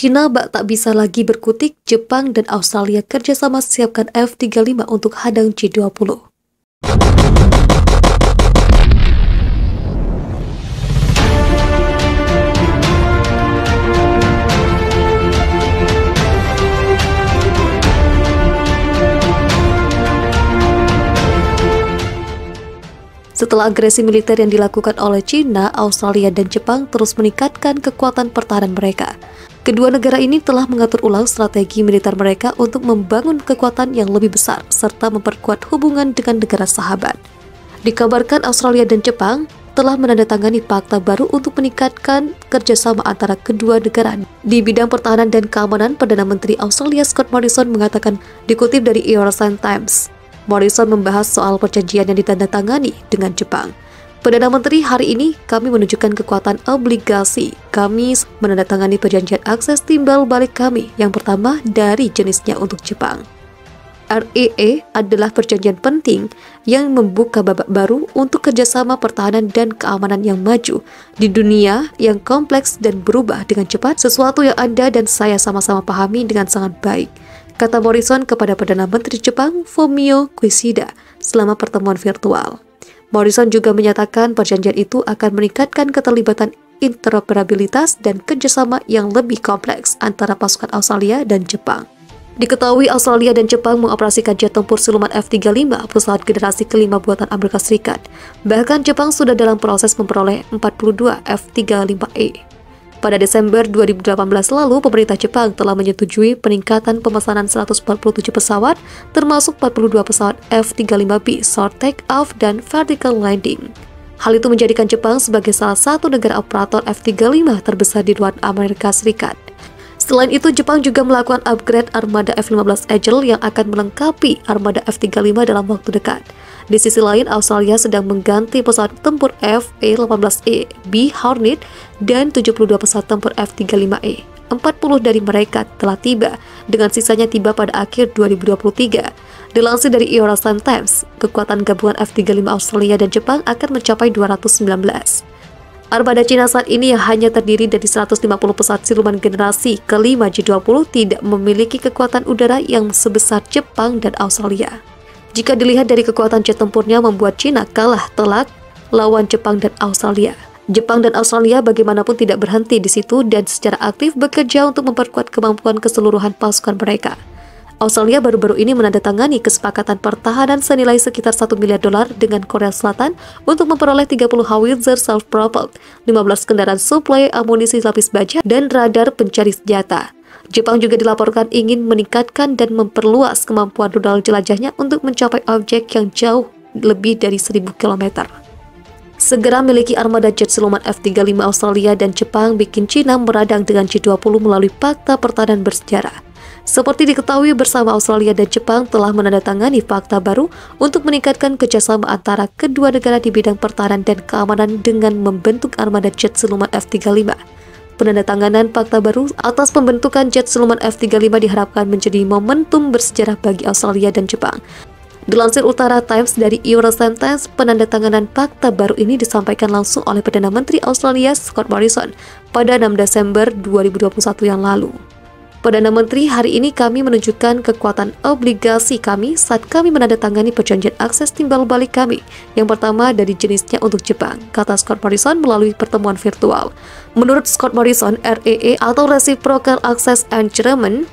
Cina tak bisa lagi berkutik, Jepang dan Australia kerjasama siapkan F-35 untuk hadang G20. Setelah agresi militer yang dilakukan oleh Cina, Australia dan Jepang terus meningkatkan kekuatan pertahanan mereka. Kedua negara ini telah mengatur ulang strategi militer mereka untuk membangun kekuatan yang lebih besar serta memperkuat hubungan dengan negara sahabat. Dikabarkan Australia dan Jepang telah menandatangani fakta baru untuk meningkatkan kerjasama antara kedua negara. Di bidang pertahanan dan keamanan, Perdana Menteri Australia Scott Morrison mengatakan, dikutip dari Eurasia Times, Morrison membahas soal perjanjian yang ditandatangani dengan Jepang. Perdana Menteri, hari ini kami menunjukkan kekuatan obligasi. Kami menandatangani perjanjian akses timbal balik kami yang pertama dari jenisnya untuk Jepang. REA adalah perjanjian penting yang membuka babak baru untuk kerjasama pertahanan dan keamanan yang maju di dunia yang kompleks dan berubah dengan cepat, sesuatu yang Anda dan saya sama-sama pahami dengan sangat baik, kata Morrison kepada Perdana Menteri Jepang Fumio Kishida selama pertemuan virtual. Morrison juga menyatakan perjanjian itu akan meningkatkan keterlibatan interoperabilitas dan kerjasama yang lebih kompleks antara pasukan Australia dan Jepang. Diketahui Australia dan Jepang mengoperasikan jet tempur siluman F-35, pesawat generasi kelima buatan Amerika Serikat. Bahkan Jepang sudah dalam proses memperoleh 42 F-35E. Pada Desember 2018 lalu, pemerintah Jepang telah menyetujui peningkatan pemesanan 147 pesawat, termasuk 42 pesawat F-35B short take-off dan vertical landing. Hal itu menjadikan Jepang sebagai salah satu negara operator F-35 terbesar di luar Amerika Serikat. Selain itu, Jepang juga melakukan upgrade armada F-15 Eagle yang akan melengkapi armada F-35 dalam waktu dekat. Di sisi lain, Australia sedang mengganti pesawat tempur F-A-18E B Hornet dan 72 pesawat tempur F-35E. 40 dari mereka telah tiba, dengan sisanya tiba pada akhir 2023. Dilansir dari Eurasia Times, kekuatan gabungan F-35 Australia dan Jepang akan mencapai 219. Armada Cina saat ini yang hanya terdiri dari 150 pesawat siluman generasi kelima G20 tidak memiliki kekuatan udara yang sebesar Jepang dan Australia. Jika dilihat dari kekuatan jet tempurnya membuat Cina kalah telak lawan Jepang dan Australia. Jepang dan Australia bagaimanapun tidak berhenti di situ dan secara aktif bekerja untuk memperkuat kemampuan keseluruhan pasukan mereka. Australia baru-baru ini menandatangani kesepakatan pertahanan senilai sekitar $1 miliar dengan Korea Selatan untuk memperoleh 30 howitzer self-propelled, 15 kendaraan suplai amunisi lapis baja, dan radar pencari senjata. Jepang juga dilaporkan ingin meningkatkan dan memperluas kemampuan rudal jelajahnya untuk mencapai objek yang jauh lebih dari 1.000 km. Segera miliki armada jet siluman F-35 Australia dan Jepang bikin Cina meradang dengan G20 melalui fakta pertahanan bersejarah. Seperti diketahui bersama, Australia dan Jepang telah menandatangani fakta baru untuk meningkatkan kerjasama antara kedua negara di bidang pertahanan dan keamanan dengan membentuk armada jet siluman F-35. Penandatanganan fakta baru atas pembentukan jet siluman F-35 diharapkan menjadi momentum bersejarah bagi Australia dan Jepang. Dilansir Utara Times dari Eurasia Times, penandatanganan fakta baru ini disampaikan langsung oleh Perdana Menteri Australia Scott Morrison pada 6 Desember 2021 yang lalu. Perdana Menteri, hari ini kami menunjukkan kekuatan obligasi kami saat kami menandatangani perjanjian akses timbal balik kami yang pertama dari jenisnya untuk Jepang, kata Scott Morrison melalui pertemuan virtual. Menurut Scott Morrison, REA atau Reciprocal Access Agreement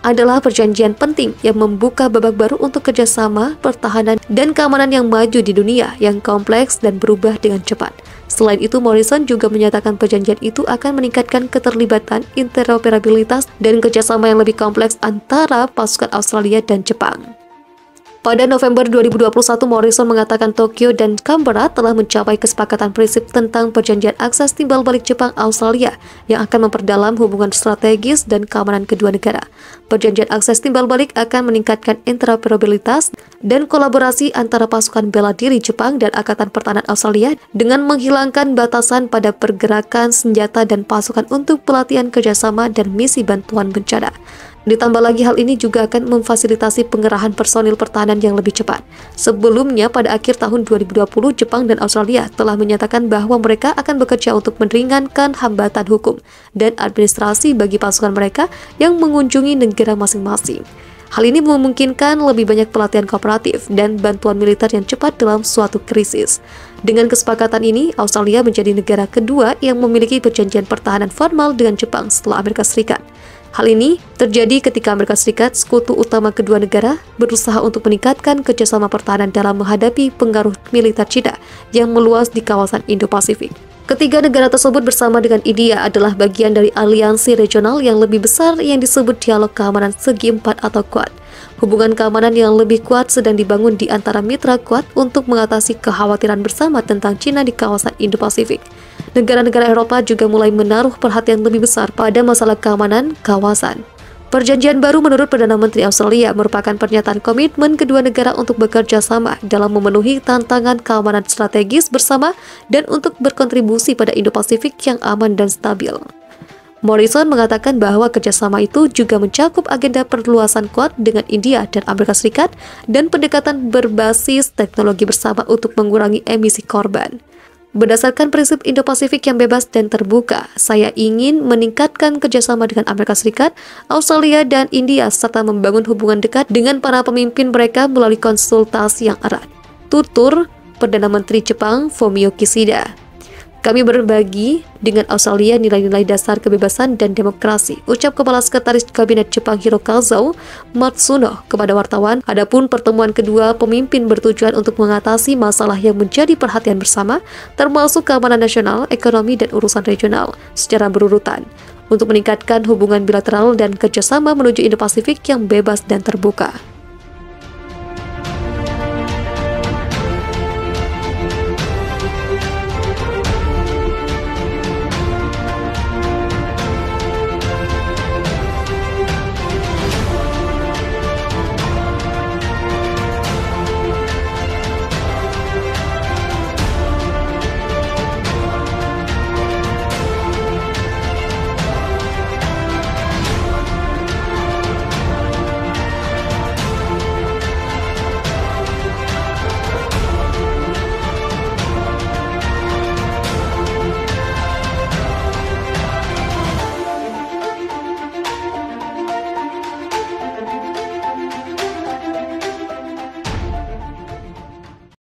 adalah perjanjian penting yang membuka babak baru untuk kerjasama, pertahanan, dan keamanan yang maju di dunia yang kompleks dan berubah dengan cepat. Selain itu, Morrison juga menyatakan perjanjian itu akan meningkatkan keterlibatan, interoperabilitas, dan kerjasama yang lebih kompleks antara pasukan Australia dan Jepang. Pada November 2021, Morrison mengatakan Tokyo dan Canberra telah mencapai kesepakatan prinsip tentang perjanjian akses timbal balik Jepang-Australia yang akan memperdalam hubungan strategis dan keamanan kedua negara. Perjanjian akses timbal balik akan meningkatkan interoperabilitas dan kolaborasi antara pasukan bela diri Jepang dan Angkatan Pertahanan Australia dengan menghilangkan batasan pada pergerakan senjata dan pasukan untuk pelatihan kerjasama dan misi bantuan bencana. Ditambah lagi hal ini juga akan memfasilitasi pengerahan personil pertahanan yang lebih cepat. Sebelumnya pada akhir tahun 2020, Jepang dan Australia telah menyatakan bahwa mereka akan bekerja untuk meringankan hambatan hukum dan administrasi bagi pasukan mereka yang mengunjungi negara masing-masing. Hal ini memungkinkan lebih banyak pelatihan kooperatif dan bantuan militer yang cepat dalam suatu krisis. Dengan kesepakatan ini, Australia menjadi negara kedua yang memiliki perjanjian pertahanan formal dengan Jepang setelah Amerika Serikat. Hal ini terjadi ketika Amerika Serikat, sekutu utama kedua negara, berusaha untuk meningkatkan kerjasama pertahanan dalam menghadapi pengaruh militer Cina yang meluas di kawasan Indo-Pasifik. Ketiga negara tersebut bersama dengan India adalah bagian dari aliansi regional yang lebih besar yang disebut Dialog Keamanan Segi Empat atau Quad. Hubungan keamanan yang lebih kuat sedang dibangun di antara mitra Quad untuk mengatasi kekhawatiran bersama tentang Cina di kawasan Indo-Pasifik. Negara-negara Eropa juga mulai menaruh perhatian lebih besar pada masalah keamanan kawasan. Perjanjian baru menurut Perdana Menteri Australia merupakan pernyataan komitmen kedua negara untuk bekerja sama dalam memenuhi tantangan keamanan strategis bersama dan untuk berkontribusi pada Indo-Pasifik yang aman dan stabil. Morrison mengatakan bahwa kerjasama itu juga mencakup agenda perluasan Quad dengan India dan Amerika Serikat dan pendekatan berbasis teknologi bersama untuk mengurangi emisi karbon. Berdasarkan prinsip Indo-Pasifik yang bebas dan terbuka, saya ingin meningkatkan kerjasama dengan Amerika Serikat, Australia, dan India serta membangun hubungan dekat dengan para pemimpin mereka melalui konsultasi yang erat. Tutur Perdana Menteri Jepang Fumio Kishida. Kami berbagi dengan Australia nilai-nilai dasar kebebasan dan demokrasi, ucap Kepala Sekretaris Kabinet Jepang Hirokazu Matsuno kepada wartawan. Adapun pertemuan kedua pemimpin bertujuan untuk mengatasi masalah yang menjadi perhatian bersama, termasuk keamanan nasional, ekonomi, dan urusan regional secara berurutan, untuk meningkatkan hubungan bilateral dan kerjasama menuju Indo-Pasifik yang bebas dan terbuka.